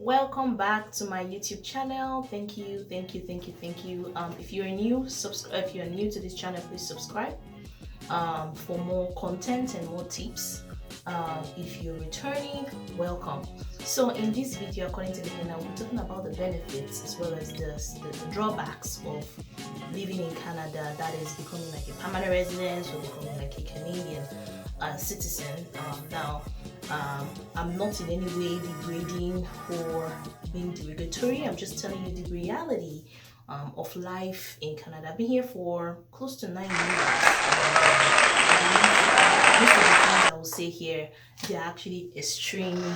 Welcome back to my YouTube channel. Thank you. If you're new, if you're new to this channel, please subscribe for more content and more tips. If you're returning, welcome. So in this video, according to the headline, we're talking about the benefits as well as the drawbacks of living in Canada, that is becoming like a permanent resident or becoming like a Canadian citizen. I'm not in any way degrading or being derogatory. I'm just telling you the reality of life in Canada. I've been here for close to 9 years. Most of the things I will say here, they're actually extremely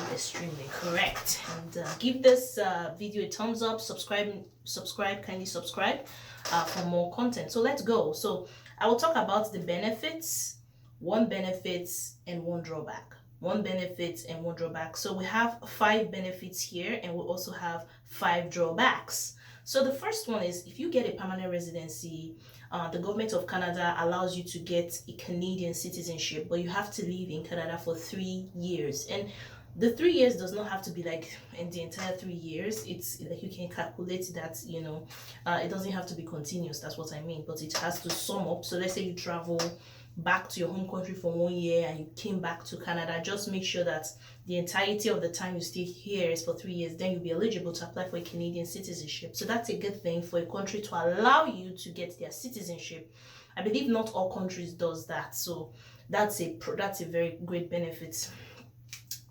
correct. And give this video a thumbs up, kindly subscribe for more content. So let's go. So I will talk about the benefits, one benefit and one drawback. So we have 5 benefits here and we also have 5 drawbacks. So the first one is, if you get a permanent residency, the government of Canada allows you to get a Canadian citizenship, but you have to live in Canada for 3 years. And the 3 years does not have to be like in the entire 3 years. It's like you can calculate that, it doesn't have to be continuous. That's what I mean. But it has to sum up. So let's say you travel back to your home country for 1 year and you came back to Canada, just make sure that the entirety of the time you stay here is for 3 years. Then you'll be eligible to apply for a Canadian citizenship. So that's a good thing for a country to allow you to get their citizenship. I believe not all countries does that, so that's a very great benefit.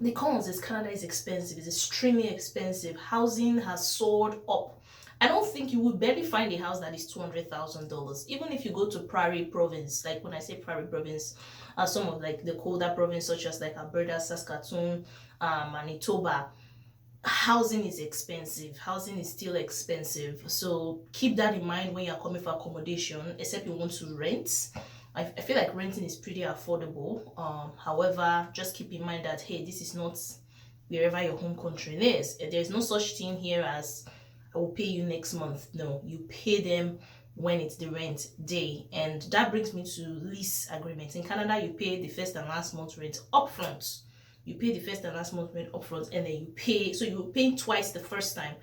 The cons is Canada is expensive. It's extremely expensive. Housing has soared up. I don't think you would barely find a house that is $200,000. Even if you go to Prairie Province, like when I say Prairie Province, some of like the colder province such as like Alberta, Saskatoon, Manitoba, housing is expensive. Housing is still expensive. So keep that in mind when you're coming for accommodation, except you want to rent. I feel like renting is pretty affordable. However, just keep in mind that, hey, this is not wherever your home country is. There's no such thing here as I will pay you next month. No, you pay them when it's the rent day. And that brings me to lease agreement. In Canada, you pay the first and last month rent upfront. You pay the first and last month rent upfront, and then you pay, so you're paying twice the first time.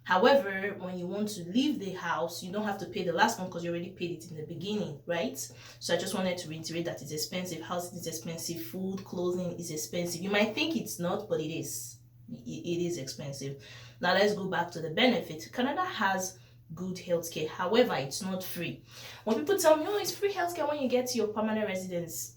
However, when you want to leave the house, you don't have to pay the last month because you already paid it in the beginning, right? So I just wanted to reiterate that it's expensive. Housing is expensive. Food, clothing is expensive. You might think it's not, but it is. It is expensive. Now let's go back to the benefit. Canada has good healthcare. However, it's not free. When people tell me, oh, it's free healthcare when you get to your permanent residence,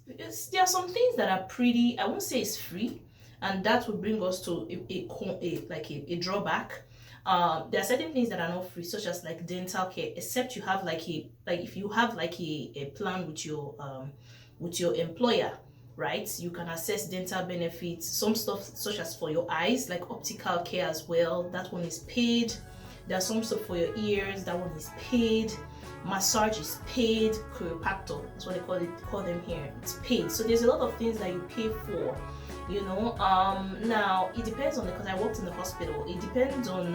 there are some things that are pretty, I won't say it's free, and that will bring us to a drawback. There are certain things that are not free, such as like dental care, except you have if you have a plan with your employer, right? You can access dental benefits, some stuff such as for your eyes, like optical care as well. That one is paid. There's some stuff for your ears. That one is paid. Massage is paid. Chiropractor, that's what they call them here. It's paid. So there's a lot of things that you pay for. Now it depends on because I worked in the hospital. It depends on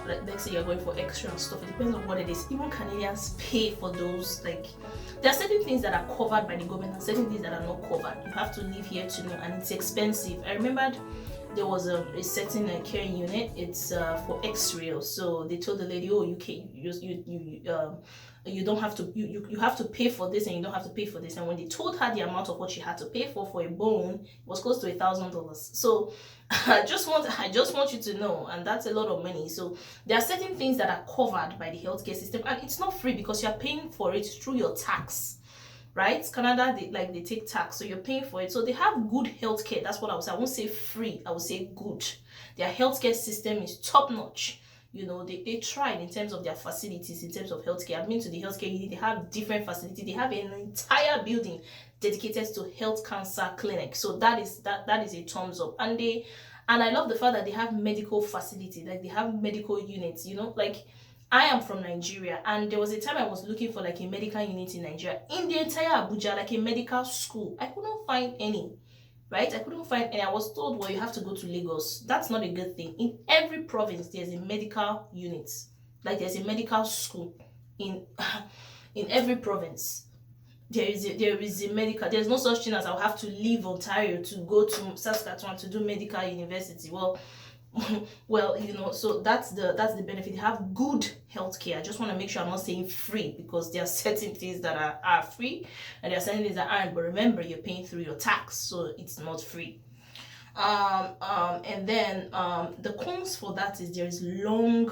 like let's say you're going for extra and stuff. It depends on what it is. Even Canadians pay for those. Like there are certain things that are covered by the government and certain things that are not covered. You have to live here to know, and it's expensive. I remembered there was a certain care unit. It's for X-ray. So they told the lady, oh, you don't have to, you have to pay for this and you don't have to pay for this. And when they told her the amount of what she had to pay for a bone, it was close to $1,000. So I just want you to know, and that's a lot of money. So there are certain things that are covered by the healthcare system, and it's not free because you're paying for it through your tax. Right? Canada, they take tax, so you're paying for it. So they have good healthcare. That's what I would say. I won't say free, I would say good. Their healthcare system is top notch. They tried in terms of their facilities, in terms of healthcare. I've been to the healthcare unit, they have different facilities. They have an entire building dedicated to health cancer clinic. So that is a thumbs up. And I love the fact that they have medical facilities, like they have medical units, like I am from Nigeria, and there was a time I was looking for like a medical unit in Nigeria. In the entire Abuja, like a medical school, I couldn't find any, right? I couldn't find any. I was told, well, you have to go to Lagos. That's not a good thing. In every province, there's a medical unit. Like there's a medical school in every province. there is a medical, there's no such thing as I'll have to leave Ontario to go to Saskatchewan to do medical university. Well, well, so that's the benefit. They have good healthcare. I just want to make sure I'm not saying free, because there are certain things that are free and there are certain things that aren't. But remember, you're paying through your tax, so it's not free. And then the cons for that is there is long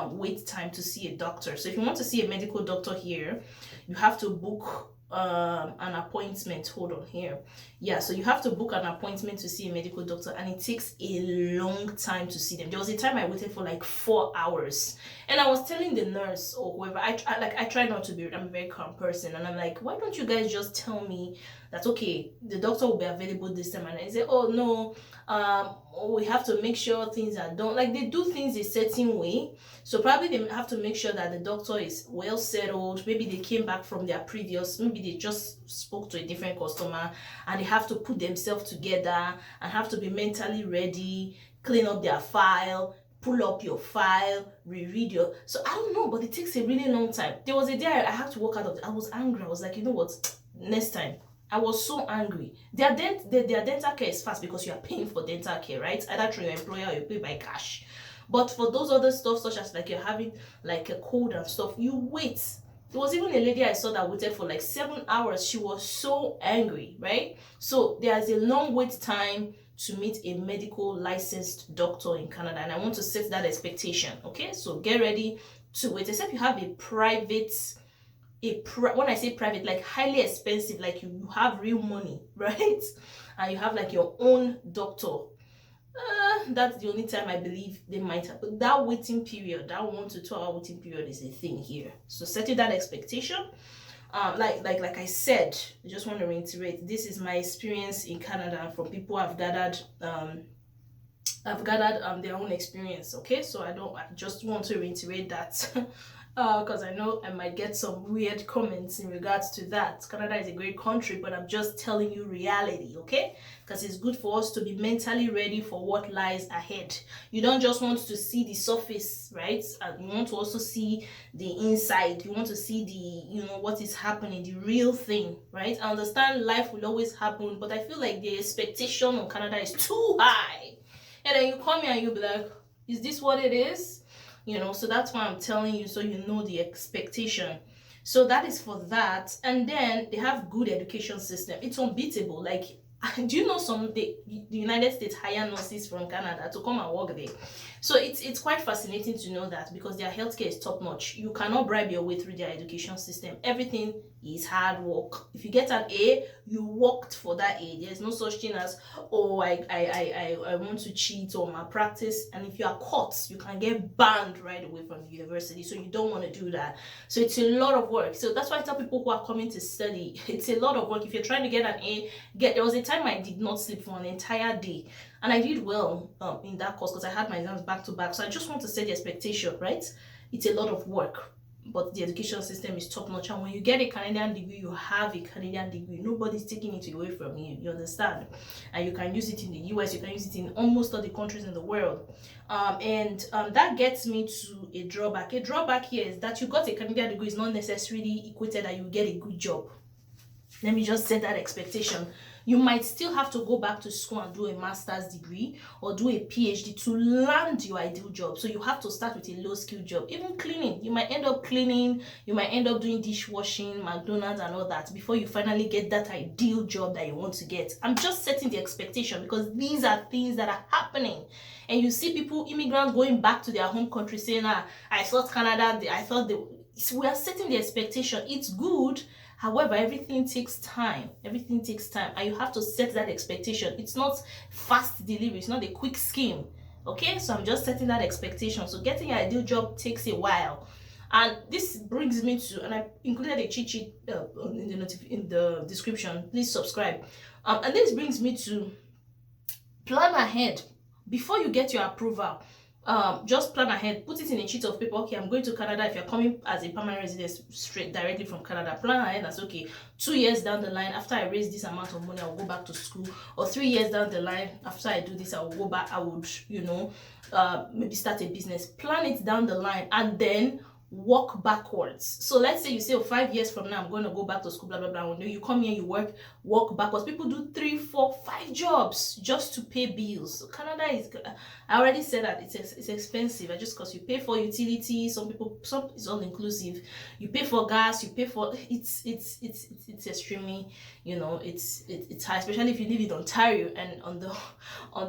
wait time to see a doctor. So if you want to see a medical doctor here, you have to book an appointment. Hold on here. Yeah, so you have to book an appointment to see a medical doctor, and it takes a long time to see them. There was a time I waited for like 4 hours, and I was telling the nurse or whoever, I try not to be, I'm a very calm person, and I'm like, why don't you guys just tell me that, okay, the doctor will be available this time? And I say, oh no, we have to make sure things are done, like they do things a certain way, so probably they have to make sure that the doctor is well settled. Maybe they came back from their previous, maybe they just spoke to a different customer, and they have to put themselves together and have to be mentally ready, clean up their file, pull up your file, reread your, so I don't know, but it takes a really long time. There was a day I had to walk out of, I was angry. I was like, you know what, next time. I was so angry. Their dental care is fast because you are paying for dental care, right? Either through your employer or you pay by cash. But for those other stuff, such as like you're having like a cold and stuff, you wait. There was even a lady I saw that waited for like 7 hours. She was so angry, right? So there's a long wait time to meet a medical licensed doctor in Canada, and I want to set that expectation. Okay, so get ready to wait, except you have a private, when I say private, like highly expensive, like you have real money, right? And you have like your own doctor. That's the only time I believe they might have. But that waiting period, that 1 to 2 hour waiting period, is a thing here. So setting that expectation. Like I said, I just want to reiterate, this is my experience in Canada from people I've gathered their own experience. Okay, so I just want to reiterate that because I know I might get some weird comments in regards to that. Canada is a great country, but I'm just telling you reality, okay? Because it's good for us to be mentally ready for what lies ahead. You don't just want to see the surface, right? And you want to also see the inside. You want to see the, what is happening, the real thing, right? I understand life will always happen, but I feel like the expectation on Canada is too high. And then you come here and you'll be like, is this what it is? So that's why I'm telling you, so you know the expectation. So that is for that. And then they have good education system. It's unbeatable. Like, do you know the United States hire nurses from Canada to come and work there? So it's quite fascinating to know that, because their healthcare is top notch. You cannot bribe your way through their education system. Everything is hard work. If you get an A, you worked for that A. There's no such thing as, oh, I want to cheat or malpractice. And if you are caught, you can get banned right away from the university. So you don't want to do that. So it's a lot of work. So that's why I tell people who are coming to study, it's a lot of work. If you're trying to get an A, there was a time I did not sleep for an entire day. And I did well in that course because I had my exams back to back. So I just want to set the expectation, right? It's a lot of work, but the education system is top notch. And when you get a Canadian degree, you have a Canadian degree. Nobody's taking it away from you. You understand? And you can use it in the US. You can use it in almost all the countries in the world. That gets me to a drawback. A drawback here is that you got a Canadian degree is not necessarily equated that you get a good job. Let me just set that expectation. You might still have to go back to school and do a master's degree or do a PhD to land your ideal job. So you have to start with a low-skill job. Even cleaning, you might end up cleaning, you might end up doing dishwashing, McDonald's and all that before you finally get that ideal job that you want to get. I'm just setting the expectation because these are things that are happening. And you see people, immigrants going back to their home country saying, I thought Canada, we are setting the expectation. It's good. However, everything takes time. Everything takes time. And you have to set that expectation. It's not fast delivery. It's not a quick scheme. Okay? So I'm just setting that expectation. So getting your ideal job takes a while. And this brings me to, and I included a cheat sheet in the description. Please subscribe. And this brings me to plan ahead. Before you get your approval, just plan ahead, put it in a sheet of paper. Okay, I'm going to Canada. If you're coming as a permanent resident straight directly from Canada, plan ahead. That's okay. 2 years down the line, after I raise this amount of money, I'll go back to school. Or 3 years down the line, after I do this, I will go back. I would, maybe start a business. Plan it down the line, and then work backwards. So let's say you say, oh, 5 years from now I'm going to go back to school, blah blah blah. When you come here, you work backwards. People do 3, 4, 5 jobs just to pay bills. So Canada is, I already said that it's expensive. Just because you pay for utilities, some it's all inclusive. You pay for gas, you pay for it's extremely, it's high, especially if you live in Ontario. And on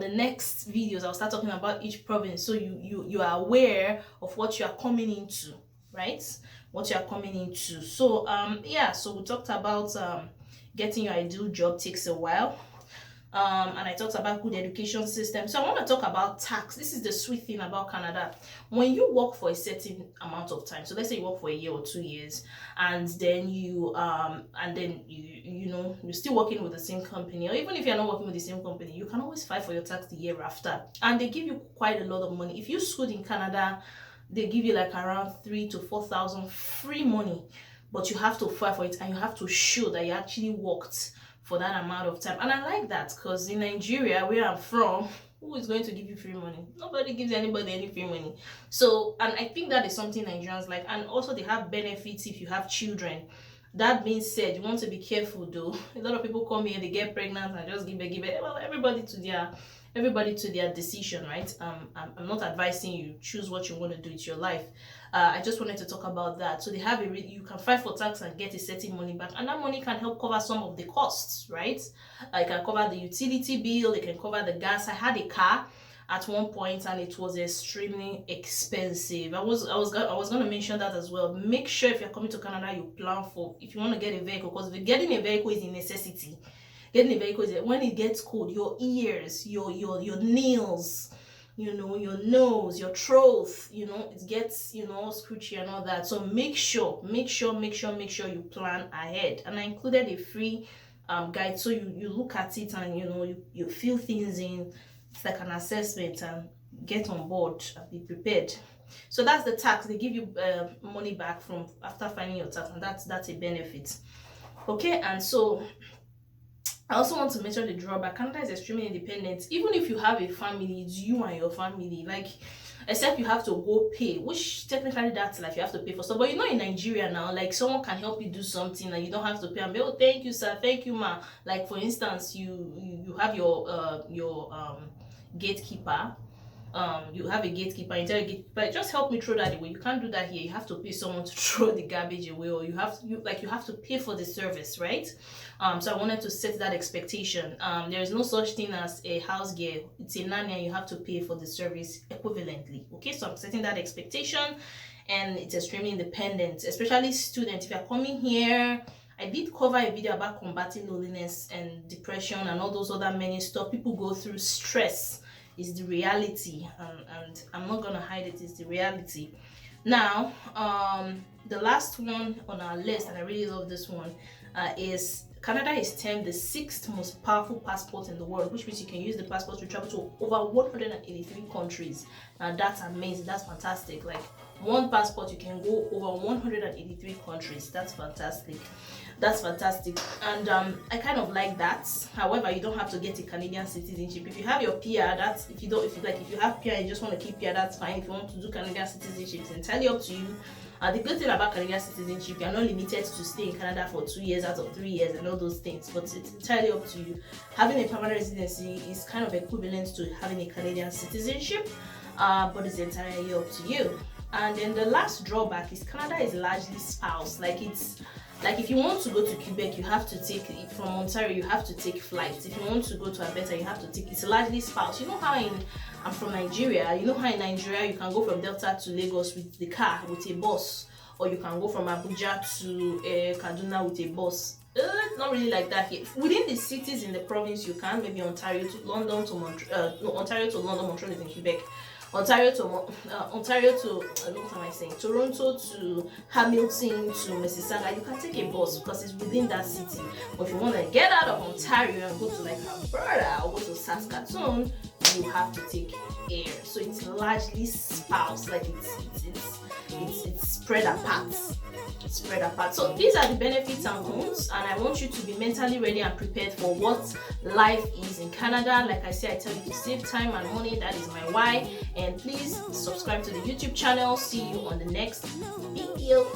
the next videos I'll start talking about each province, so you are aware of what you are coming into, right? What you are coming into. So yeah, so we talked about getting your ideal job takes a while, and I talked about good education system. So I want to talk about tax. This is the sweet thing about Canada. When you work for a certain amount of time, so let's say you work for a year or 2 years, and then you're still working with the same company, or even if you're not working with the same company, you can always file for your tax the year after, and they give you quite a lot of money. If you schooled in Canada, they give you like around 3,000 to 4,000 free money, but you have to file for it, and you have to show that you actually worked for that amount of time. And I like that, because in Nigeria, where I'm from, who is going to give you free money? Nobody gives anybody any free money. So, and I think that is something Nigerians like. And also they have benefits if you have children. That being said, you want to be careful though. A lot of people come here, they get pregnant and just give it. Well, everybody to their decision, right? I'm not advising you. Choose what you want to do. It's your life. I just wanted to talk about that. So they have you can file for tax and get a certain money back, and that money can help cover some of the costs, right? It can cover the utility bill, it can cover the gas. I had a car at one point and it was extremely expensive. I was going to mention that as well. Make sure if you're coming to Canada, you plan for, if you want to get a vehicle, because getting a vehicle is a necessity. Getting a vehicle is, when it gets cold, your ears, your nails, your nose, your throat, it gets, scratchy and all that. So make sure you plan ahead. And I included a free guide, so you look at it and you fill things in. It's like an assessment, and get on board and be prepared. So that's the tax. They give you money back from after filing your tax, and that's a benefit. Okay, and so I also want to mention the drawback. Canada is extremely independent. Even if you have a family, it's you and your family. Like, except you have to go pay, which technically that's like you have to pay for stuff. But in Nigeria now, like someone can help you do something and you don't have to pay. And be, oh, thank you, sir, thank you, ma. Like for instance, you have your gatekeeper. You have a gatekeeper, you tell a gatekeeper, just help me throw that away. You can't do that here. You have to pay someone to throw the garbage away, or you have to pay for the service, right? So I wanted to set that expectation. There is no such thing as a house girl. It's a nanny, and you have to pay for the service equivalently. Okay, so I'm setting that expectation, and it's extremely independent, especially students. If you're coming here, I did cover a video about combating loneliness and depression and all those other many stuff people go through. Stress is the reality, and I'm not gonna hide it. It's the reality. Now, the last one on our list, and I really love this one, is Canada is termed the 6th most powerful passport in the world, which means you can use the passport to travel to over 183 countries. Now that's amazing. That's fantastic. Like one passport, you can go over 183 countries. That's fantastic. That's fantastic. And I kind of like that. However, you don't have to get a Canadian citizenship. If you have your PR, that's if you have PR and you just want to keep PR, that's fine. If you want to do Canadian citizenship, it's entirely up to you. The good thing about Canadian citizenship, you're not limited to stay in Canada for 2 years out of 3 years and all those things, but it's entirely up to you. Having a permanent residency is kind of equivalent to having a Canadian citizenship, but it's entirely up to you. And then the last drawback is Canada is largely spouse. Like if you want to go to Quebec, you have to take, from Ontario, you have to take flights. If you want to go to Alberta, you have to take, it's largely spouse. You know how I'm from Nigeria, you know how in Nigeria you can go from Delta to Lagos with the car, with a bus, or you can go from Abuja to Kaduna with a bus. Not really like that here. Within the cities in the province, you can, maybe Ontario to London to Montreal, Ontario to London, Montreal is in Quebec. Ontario to what am I saying? Toronto to Hamilton to Mississauga, you can take a bus because it's within that city. But if you want to get out of Ontario and go to like Alberta or go to Saskatoon, you have to take air. So it's largely sparse, like it's spread apart. It's spread apart. So these are the benefits and cons, and I want you to be mentally ready and prepared for what life is in Canada. Like I said, I tell you to save time and money. That is my why. And please subscribe to the YouTube channel. See you on the next video.